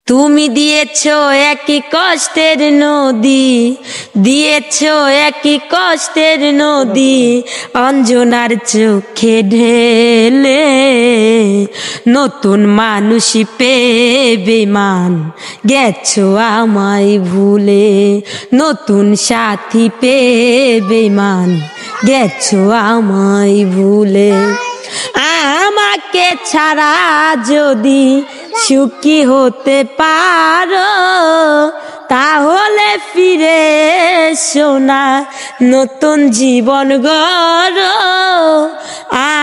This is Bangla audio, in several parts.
তুমি দিয়েছো একই কষ্টের নদী, দিয়েছো একই কষ্টের নদী, অঞ্জনার চোখে ঢেলে। নতুন মানুষ পেয়ে বেমান গেছো আমায় ভুলে, নতুন সাথী পেয়ে বেমান গেছো আমায় ভুলে। আমাকে ছাড়া যদি সুখী হতে পারো, তাহলে ফিরে এসো না, নতুন জীবন গড়ো।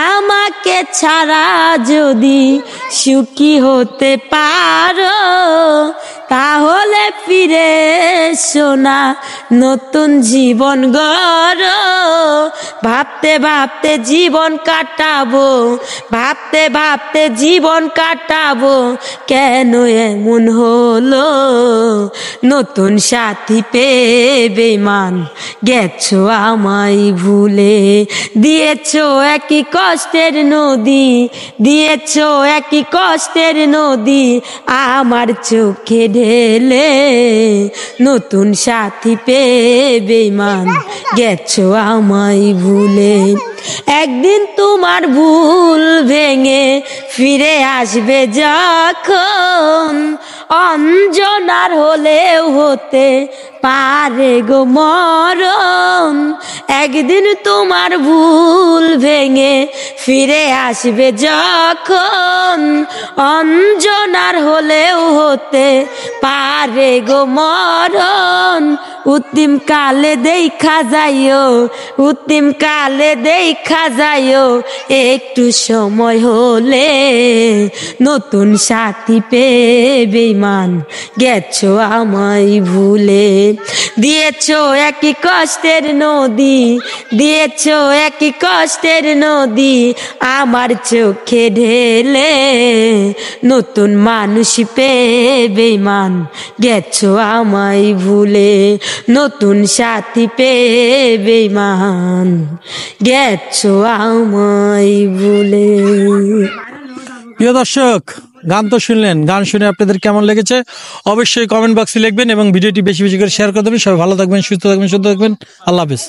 আমাকে ছাড়া যদি সুখী হতে পারো, তাহলে ফিরে এসো না, নতুন জীবন গড়ো। ভাবতে ভাবতে জীবন কাটাবো, ভাবতে ভাবতে জীবন কাটাবো, কেন এমন হলো? নতুন সাথী পেয়ে বেমান গেছো আমায় ভুলে। দিয়েছো একই কষ্টের নদী, দিয়েছো একই কষ্টের নদী, আমার চোখে ঢেলে। নতুন সাথী পেয়ে বেমান গেছো আমায় ভুলে। একদিন তোমার ভুল ভেঙে ফিরে আসবে যখন, অঞ্জনার হলেও হতে পারে গো মরণ। একদিন তোমার ভুল ভেঙে ফিরে আসবে যখন, অঞ্জনার হলেও হতে পারে গো মরণ। উত্তিম কালে দেখা যাইও, উত্তিম কালে দেখা যাইও, একটু সময় হলে। নতুন সাথী পেয়ে বেমান গেছো আমায় ভুলে। দিয়েছো একই কষ্টের নদী, দিয়েছো একই কষ্টের নদী, আমার চোখে ঢেলে। নতুন মানুষ পেয়ে বেমান গেছো আমায় ভুলে, নতুন সাথী পেয়ে বেমান গেছো আমায় ভুলে। প্রিয় দর্শক, গান তো শুনলেন, গান শুনে আপনাদের কেমন লেগেছে অবশ্যই কমেন্ট বক্সে লিখবেন এবং ভিডিওটি বেশি বেশি করে শেয়ার করে দেবেন। সবাই ভালো থাকবেন, সুস্থ থাকবেন, সুন্দর থাকবেন। আল্লাহ হাফেজ।